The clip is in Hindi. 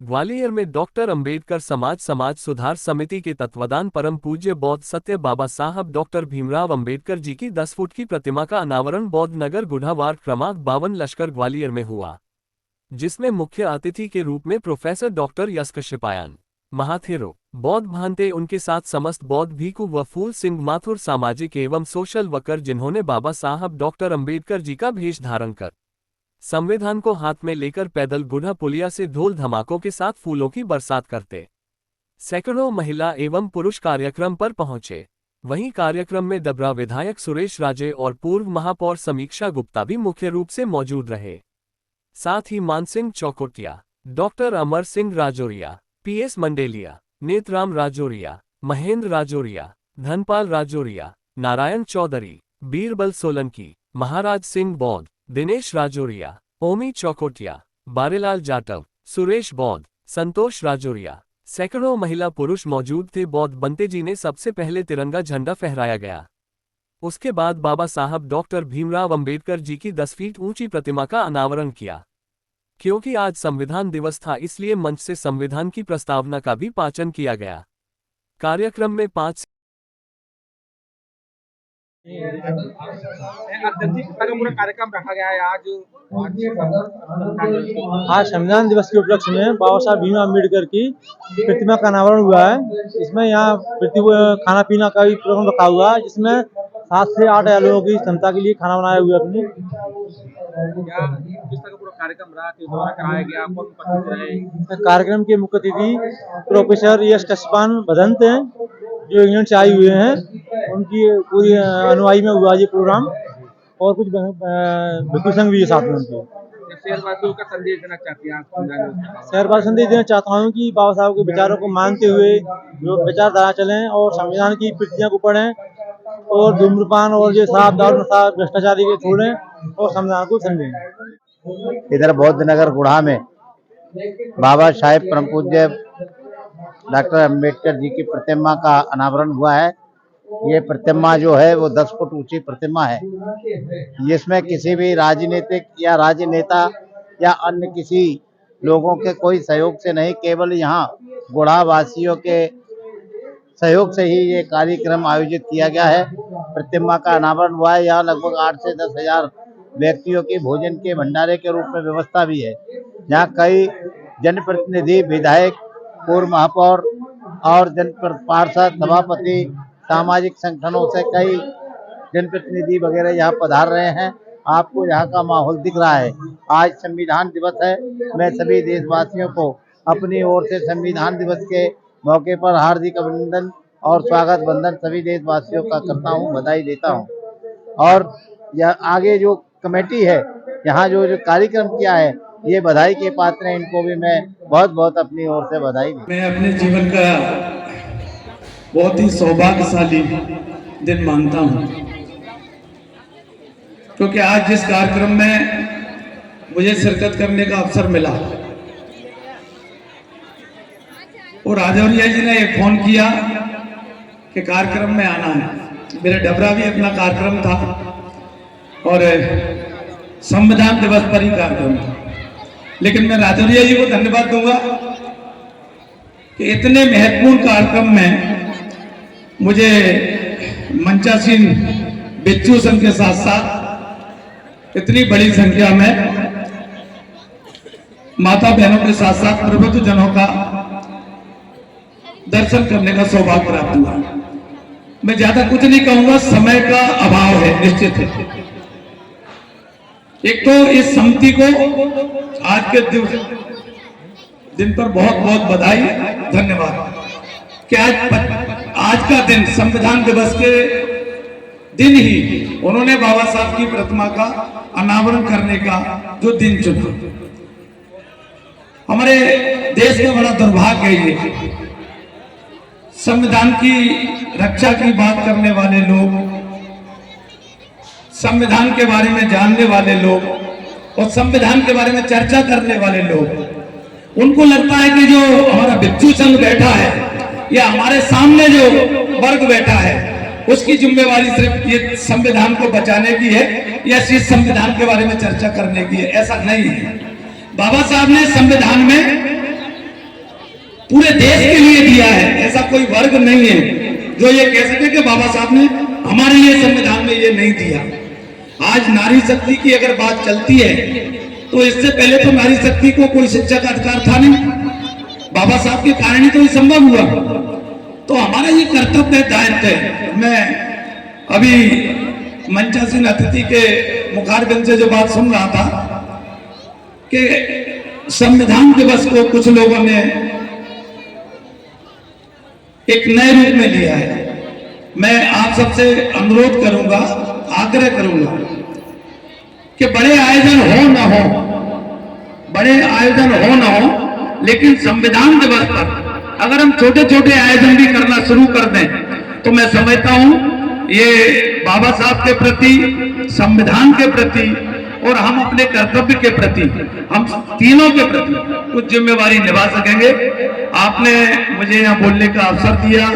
ग्वालियर में डॉक्टर अंबेडकर समाज सुधार समिति के तत्वाधान परम पूज्य बौद्ध सत्य बाबा साहब डॉक्टर भीमराव अंबेडकर जी की 10 फुट की प्रतिमा का अनावरण बौद्ध नगर गुढ़ा वार्ड क्रमांक 52 लश्कर ग्वालियर में हुआ, जिसमें मुख्य अतिथि के रूप में प्रोफेसर डॉक्टर यश कश्यपायन महाथेरो बौद्ध भांते, उनके साथ समस्त बौद्ध भिक्षु व फूल सिंह माथुर सामाजिक एवं सोशल वर्कर, जिन्होंने बाबा साहब डॉक्टर अंबेडकर जी का भेष धारण कर संविधान को हाथ में लेकर पैदल गुढ़ा पुलिया से ढोल धमाकों के साथ फूलों की बरसात करते सैकड़ों महिला एवं पुरुष कार्यक्रम पर पहुंचे। वहीं कार्यक्रम में डबरा विधायक सुरेश राजे और पूर्व महापौर समीक्षा गुप्ता भी मुख्य रूप से मौजूद रहे। साथ ही मानसिंह चौकोटिया, डॉक्टर अमर सिंह राजौरिया, पीएस मंडेलिया, नेतराम राजौरिया, महेंद्र राजौरिया, धनपाल राजौरिया, नारायण चौधरी, बीरबल सोलंकी, महाराज सिंह बौद्ध, दिनेश राजौरिया, ओमी चौकोटिया, बारेलाल जाटव, सुरेश बौद्ध, संतोष राजौरिया, सैकड़ों महिला पुरुष मौजूद थे। बौद्ध बंते जी ने सबसे पहले तिरंगा झंडा फहराया गया। उसके बाद बाबा साहब डॉक्टर भीमराव अंबेडकर जी की 10 फीट ऊंची प्रतिमा का अनावरण किया। क्योंकि आज संविधान दिवस था, इसलिए मंच से संविधान की प्रस्तावना का भी वाचन किया गया। कार्यक्रम में 5 पूरा कार्यक्रम रखा गया है आज संविधान दिवस के उपलक्ष्य में बाबा साहब भीमराव अम्बेडकर की प्रतिमा का अनावरण हुआ है। इसमें यहाँ खाना पीना का भी प्रोग्राम रखा हुआ है, जिसमें 7 से 8 लोगों की क्षमता के लिए खाना बनाया हुआ अपने। किस तरह का पूरा कार्यक्रम रहा, किस द्वारा कराया गया, कौन उपस्थित रहे? कार्यक्रम के मुख्य अतिथि प्रोफेसर यश कश्यपायन भदंत हैं, जो इंग्लैंड से आए हुए हैं। उनकी पूरी अनुयायी में हुआ ये प्रोग्राम, और कुछ भिक्षु संघ भी है साथ में उनके। शहरवासियों का संदेश देना चाहते हैं? शहरवासी संदेश देना चाहता हूँ कि बाबा साहब के विचारों को मानते हुए जो विचारधारा चलें और संविधान की प्रतिज्ञा को पढ़ें, और धूम्रपान और जो शराब दारू नशा भ्रष्टाचारी के छोड़ें और संविधान को समझें। इधर बौद्ध नगर गुढ़ा में बाबा साहेब परम पूज्य डॉक्टर अंबेडकर जी की प्रतिमा का अनावरण हुआ है। ये प्रतिमा जो है वो 10 फुट ऊंची प्रतिमा है, जिसमें किसी भी राजनीतिक या राजनेता या अन्य किसी लोगों के कोई सहयोग से नहीं, केवल यहाँ गुढ़ा वासियों के सहयोग से ही ये कार्यक्रम आयोजित किया गया है। प्रतिमा का अनावरण हुआ है। यहाँ लगभग 8 से 10 हजार व्यक्तियों की भोजन के भंडारे के रूप में व्यवस्था भी है। यहाँ कई जनप्रतिनिधि, विधायक, पूर्व महापौर और पार्षद, सभापति, सामाजिक संगठनों से कई जनप्रतिनिधि वगैरह यहाँ पधार रहे हैं। आपको यहाँ का माहौल दिख रहा है। आज संविधान दिवस है। मैं सभी देशवासियों को अपनी ओर से संविधान दिवस के मौके पर हार्दिक अभिनंदन और स्वागत बंधन सभी देशवासियों का करता हूँ, बधाई देता हूँ। और यह आगे जो कमेटी है, यहाँ जो कार्यक्रम किया है, ये बधाई के पात्र हैं। इनको भी मैं बहुत बहुत अपनी ओर से बधाई दी। मैं अपने जीवन का बहुत ही सौभाग्यशाली दिन मानता हूँ, क्योंकि आज जिस कार्यक्रम में मुझे शिरकत करने का अवसर मिला और राजौरिया जी ने एक फोन किया कि कार्यक्रम में आना है। मेरे डबरा भी अपना कार्यक्रम था और संविधान दिवस पर ही कार्यक्रम था, लेकिन मैं राजौरिया जी को धन्यवाद दूंगा कि इतने महत्वपूर्ण कार्यक्रम में मुझे मंचासीन भिक्षु संघ के साथ साथ इतनी बड़ी संख्या में माता बहनों के साथ साथ प्रबुद्ध जनों का दर्शन करने का सौभाग्य प्राप्त हुआ। मैं ज्यादा कुछ नहीं कहूंगा, समय का अभाव है, निश्चित है। एक तो इस समिति को आज के दिन पर बहुत बहुत बधाई, धन्यवाद कि आज का दिन, संविधान दिवस के दिन ही उन्होंने बाबा साहब की प्रतिमा का अनावरण करने का जो दिन चुना। हमारे देश का बड़ा दुर्भाग्य है ये, संविधान की रक्षा की बात करने वाले लोग, संविधान के बारे में जानने वाले लोग और संविधान के बारे में चर्चा करने वाले लोग, उनको लगता है कि जो हमारा भिक्षु संघ बैठा है या हमारे सामने जो वर्ग बैठा है, उसकी जिम्मेवारी सिर्फ ये संविधान को बचाने की है या सिर्फ संविधान के बारे में चर्चा करने की है। ऐसा नहीं है। बाबा साहब ने संविधान में पूरे देश के लिए दिया है। ऐसा कोई वर्ग नहीं है जो ये कह सके कि बाबा साहब ने हमारे लिए संविधान में ये नहीं दिया। आज नारी शक्ति की अगर बात चलती है तो इससे पहले तो नारी शक्ति को कोई शिक्षा का अधिकार था नहीं, बाबा साहब के कारण ही तो ये संभव हुआ। तो हमारा ये कर्तव्य दायित्व है। मैं अभी मंचासीन अतिथि के मुखारबिंद से जो बात सुन रहा था कि संविधान दिवस को कुछ लोगों ने एक नए रूप में लिया है। मैं आप सबसे अनुरोध करूंगा, आग्रह करूंगा कि बड़े आयोजन हो ना हो, बड़े आयोजन हो ना हो, लेकिन संविधान दिवस पर अगर हम छोटे छोटे आयोजन भी करना शुरू कर दें तो मैं समझता हूं ये बाबा साहब के प्रति, संविधान के प्रति और हम अपने कर्तव्य के प्रति, हम तीनों के प्रति कुछ जिम्मेवारी निभा सकेंगे। आपने मुझे यहाँ बोलने का अवसर दिया।